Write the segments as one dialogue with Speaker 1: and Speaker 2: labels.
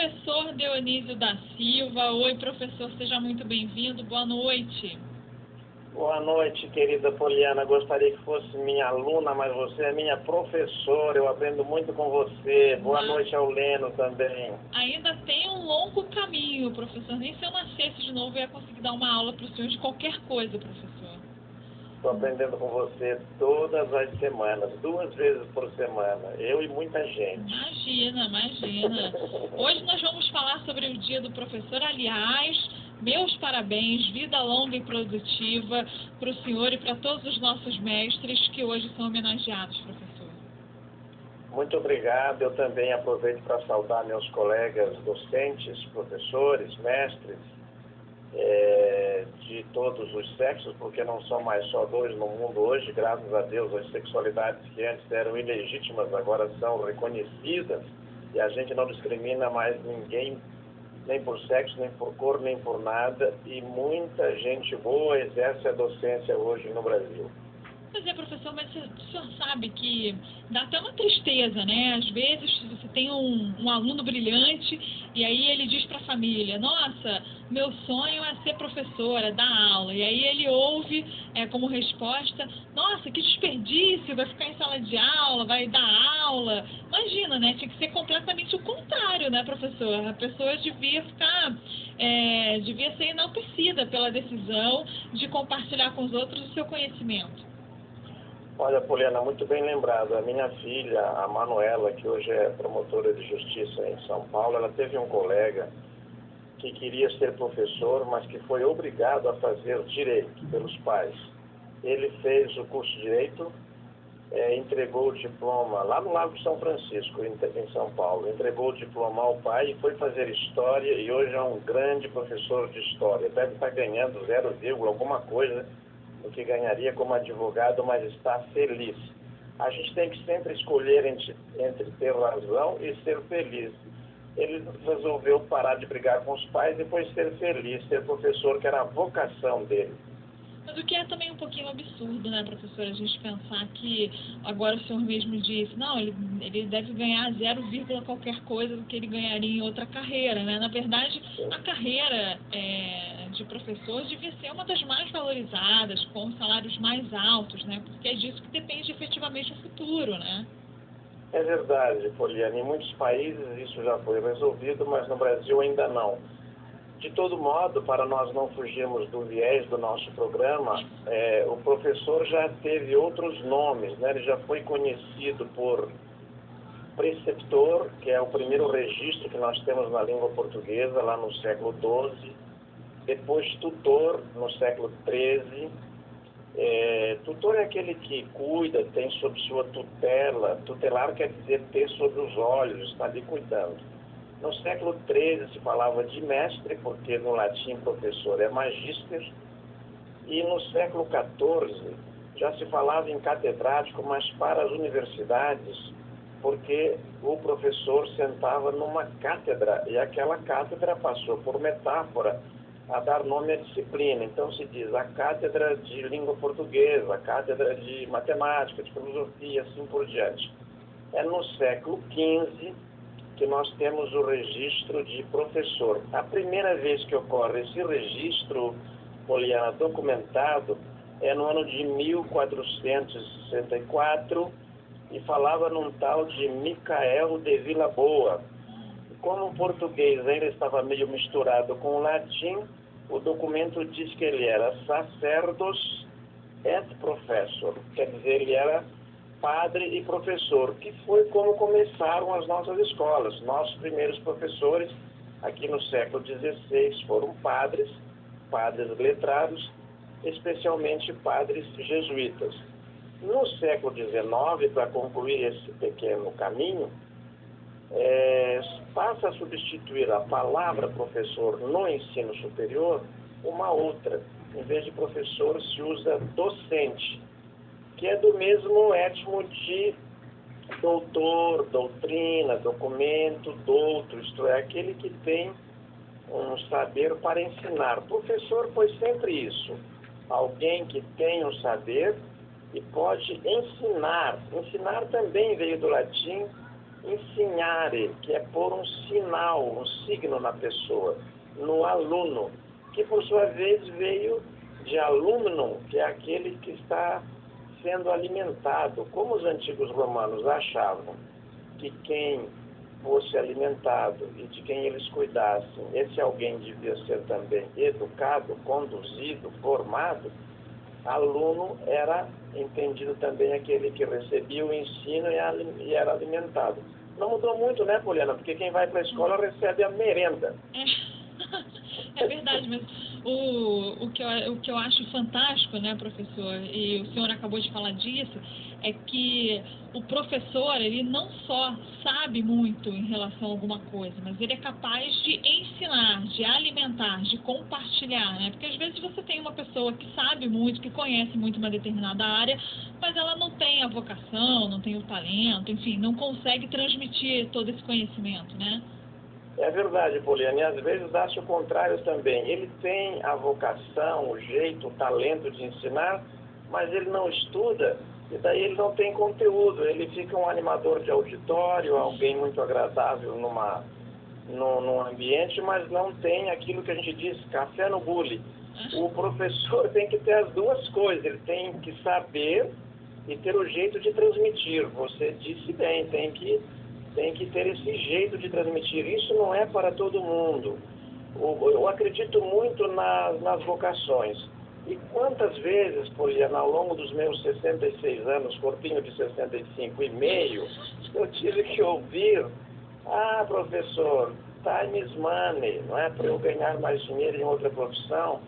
Speaker 1: professor Dionísio da Silva. Oi, professor, seja muito bem-vindo. Boa noite.
Speaker 2: Boa noite, querida Poliana. Gostaria que fosse minha aluna, mas você é minha professora. Eu aprendo muito com você. Boa noite ao Leno também.
Speaker 1: Ainda tem um longo caminho, professor. Nem se eu nascesse de novo eu ia conseguir dar uma aula para o senhor de qualquer coisa, professor.
Speaker 2: Estou aprendendo com você todas as semanas, 2 vezes por semana. Eu e muita gente.
Speaker 1: Imagina, imagina. Hoje nós vamos falar sobre o Dia do Professor. Aliás, meus parabéns, vida longa e produtiva para o senhor e para todos os nossos mestres que hoje são homenageados, professor.
Speaker 2: Muito obrigado. Eu também aproveito para saudar meus colegas docentes, professores, mestres, de todos os sexos, porque não são mais só 2 no mundo hoje, graças a Deus. As sexualidades que antes eram ilegítimas agora são reconhecidas e a gente não discrimina mais ninguém, nem por sexo, nem por cor, nem por nada, e muita gente boa exerce a docência hoje no Brasil.
Speaker 1: Pois é, professor, mas o senhor sabe que dá até uma tristeza, né? Às vezes você tem um aluno brilhante e aí ele diz para a família: nossa, meu sonho é ser professora, dar aula. E aí ele ouve como resposta: nossa, que desperdício, vai ficar em sala de aula, vai dar aula. Imagina, né? Tinha que ser completamente o contrário, né, professor? A pessoa devia ser enaltecida pela decisão de compartilhar com os outros o seu conhecimento.
Speaker 2: Olha, Poliana, muito bem lembrado. A minha filha, a Manuela, que hoje é promotora de justiça em São Paulo, ela teve um colega que queria ser professor, mas que foi obrigado a fazer direito pelos pais. Ele fez o curso de direito, entregou o diploma lá no Lago de São Francisco, em São Paulo. Entregou o diploma ao pai e foi fazer história, e hoje é um grande professor de história. Deve estar ganhando 0, alguma coisa o que ganharia como advogado, mas está feliz. A gente tem que sempre escolher entre ter razão e ser feliz. Ele resolveu parar de brigar com os pais e foi ser feliz, ser professor, que era a vocação dele.
Speaker 1: Mas o que é também um pouquinho absurdo, né, professora, a gente pensar que agora o senhor mesmo disse, não, ele deve ganhar 0, qualquer coisa do que ele ganharia em outra carreira, né? Na verdade, a carreira de professor devia ser uma das mais valorizadas, com salários mais altos, né? Porque é disso que depende efetivamente o futuro, né?
Speaker 2: É verdade, Poliana. Em muitos países isso já foi resolvido, mas no Brasil ainda não. De todo modo, para nós não fugirmos do viés do nosso programa, o professor já teve outros nomes, né? Ele já foi conhecido por preceptor, que é o primeiro registro que nós temos na língua portuguesa, lá no século XII. Depois tutor, no século XIII. Tutor é aquele que cuida, tem sob sua tutela. Tutelar quer dizer ter sob os olhos, está ali cuidando. No século XIII se falava de mestre, porque no latim professor é magister, e no século XIV já se falava em catedrático, mas para as universidades, porque o professor sentava numa cátedra, e aquela cátedra passou por metáfora a dar nome à disciplina. Então se diz a cátedra de língua portuguesa, a cátedra de matemática, de filosofia, assim por diante. É no século XV que nós temos o registro de professor. A primeira vez que ocorre esse registro, Poliana, documentado, é no ano de 1464 e falava num tal de Micael de Vila Boa. Como o português ainda estava meio misturado com o latim, o documento diz que ele era sacerdos et professor, quer dizer, ele era padre e professor, que foi como começaram as nossas escolas. Nossos primeiros professores, aqui no século XVI, foram padres letrados, especialmente padres jesuítas. No século XIX, para concluir esse pequeno caminho, passa a substituir a palavra professor no ensino superior uma outra. Em vez de professor, se usa docente, que é do mesmo etmo de doutor, doutrina, documento, douto, isto é, aquele que tem um saber para ensinar. Professor foi sempre isso, alguém que tem um saber e pode ensinar. Ensinar também veio do latim, ensinare, que é pôr um sinal, um signo na pessoa, no aluno, que por sua vez veio de alumnum, que é aquele que está sendo alimentado. Como os antigos romanos achavam que quem fosse alimentado e de quem eles cuidassem, esse alguém devia ser também educado, conduzido, formado, aluno era entendido também aquele que recebia o ensino e era alimentado. Não mudou muito, né, Poliana? Porque quem vai para a escola recebe a merenda.
Speaker 1: É verdade, mas o que eu acho fantástico, né, professor, e o senhor acabou de falar disso, é que o professor, ele não só sabe muito em relação a alguma coisa, mas ele é capaz de ensinar, de alimentar, de compartilhar, né? Porque às vezes você tem uma pessoa que sabe muito, que conhece muito uma determinada área, mas ela não tem a vocação, não tem o talento, enfim, não consegue transmitir todo esse conhecimento, né?
Speaker 2: É verdade, Poliana, e às vezes dá-se o contrário também. Ele tem a vocação, o jeito, o talento de ensinar, mas ele não estuda, e daí ele não tem conteúdo. Ele fica um animador de auditório, alguém muito agradável num ambiente, mas não tem aquilo que a gente diz, café no bule. O professor tem que ter as duas coisas, ele tem que saber e ter o jeito de transmitir. Você disse bem, tem que ter esse jeito de transmitir. Isso não é para todo mundo. Eu acredito muito nas vocações. E quantas vezes, Poliana, ao longo dos meus 66 anos, corpinho de 65,5, eu tive que ouvir: ah, professor, time is money, não é? Para eu ganhar mais dinheiro em outra profissão.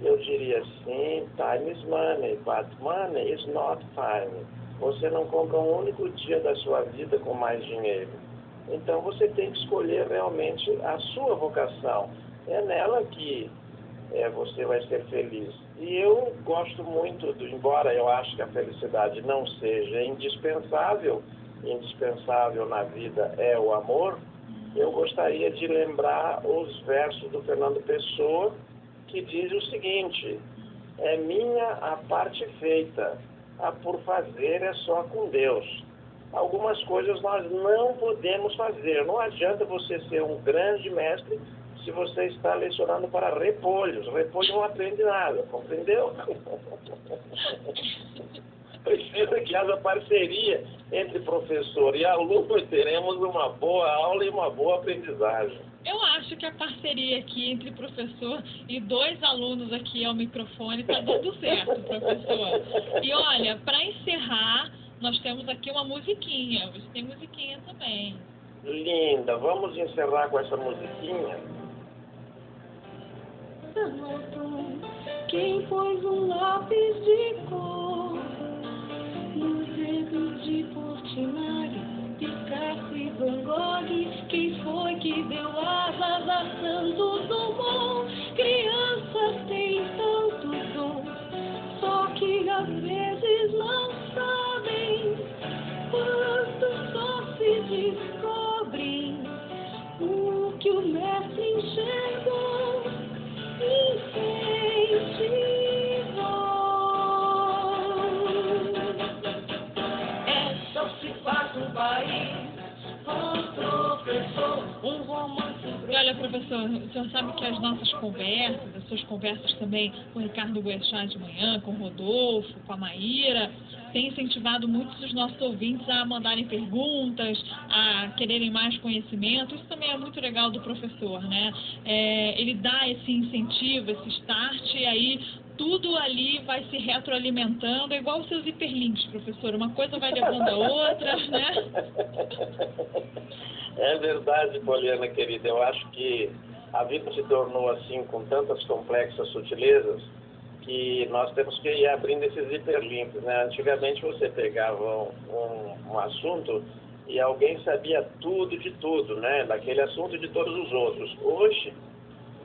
Speaker 2: Eu diria sim, time is money, but money is not time. Você não compra um único dia da sua vida com mais dinheiro. Então você tem que escolher realmente a sua vocação. É nela que você vai ser feliz. E eu gosto muito, embora eu acho que a felicidade não seja indispensável na vida é o amor, eu gostaria de lembrar os versos do Fernando Pessoa, que diz o seguinte: é minha a parte feita, a por fazer é só com Deus. Algumas coisas nós não podemos fazer. Não adianta você ser um grande mestre se você está lecionando para repolhos. Repolho não aprende nada, compreendeu? Precisa que haja parceria entre professor e aluno e teremos uma boa aula e uma boa aprendizagem.
Speaker 1: Eu acho que a parceria aqui entre professor e 2 alunos aqui ao microfone está dando certo, professor. E olha, para encerrar, nós temos aqui uma musiquinha. Você tem musiquinha também.
Speaker 2: Linda. Vamos encerrar com essa musiquinha.
Speaker 3: Quem pôs um lápis de cor no dedo de Portinari, Picasso e Van Gogh? Quem foi que deu asas a Santos Dumont? Crianças têm tantos dons, só que às vezes não sabem quando só se descobrem o que o mestre enxergou. É só se faz um país com professor, um romance.
Speaker 1: E olha, professor, o senhor sabe que as nossas conversas, as suas conversas também com o Ricardo Boechat de manhã, com o Rodolfo, com a Maíra, tem incentivado muitos dos nossos ouvintes a mandarem perguntas, a quererem mais conhecimento. Isso também é muito legal do professor, né? Ele dá esse incentivo, esse start, e aí tudo ali vai se retroalimentando, é igual os seus hiperlinks, professor. Uma coisa vai levando a outra, né?
Speaker 2: É verdade, Poliana querida. Eu acho que a vida se tornou assim, com tantas complexas sutilezas, que nós temos que ir abrindo esses hiperlinks, né? Antigamente você pegava um assunto e alguém sabia tudo de tudo, né? Daquele assunto e de todos os outros. Hoje,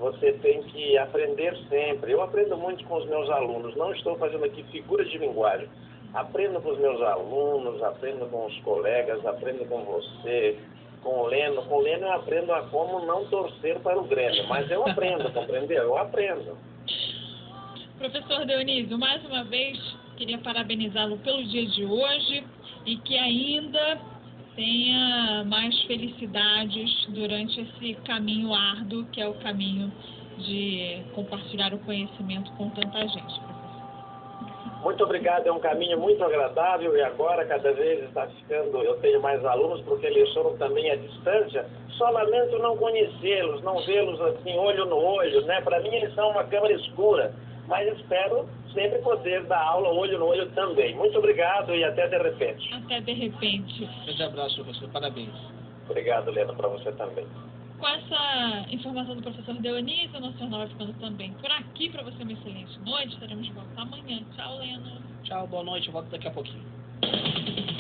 Speaker 2: você tem que aprender sempre. Eu aprendo muito com os meus alunos. Não estou fazendo aqui figuras de linguagem. Aprendo com os meus alunos, aprendo com os colegas, aprendo com você, com o Leno. Com o Leno eu aprendo a como não torcer para o Grêmio. Mas eu aprendo, compreendeu? Eu aprendo.
Speaker 1: Professor Dionísio, mais uma vez, queria parabenizá-lo pelo dia de hoje e que ainda tenha mais felicidades durante esse caminho árduo, que é o caminho de compartilhar o conhecimento com tanta gente, professor.
Speaker 2: Muito obrigado, é um caminho muito agradável e agora cada vez está ficando, eu tenho mais alunos porque leciono também à distância, só lamento não conhecê-los, não vê-los assim olho no olho, né? Para mim eles são uma câmara escura, mas espero sempre poder dar aula olho no olho também. Muito obrigado e até de repente.
Speaker 1: Até de repente.
Speaker 4: Grande abraço, professor. Parabéns.
Speaker 2: Obrigado, Leno, para você também.
Speaker 1: Com essa informação do professor Dionísio, o nosso jornal vai ficando também por aqui. Para você, uma excelente noite. Estaremos de volta amanhã. Tchau, Leno.
Speaker 4: Tchau, boa noite. Eu volto daqui a pouquinho.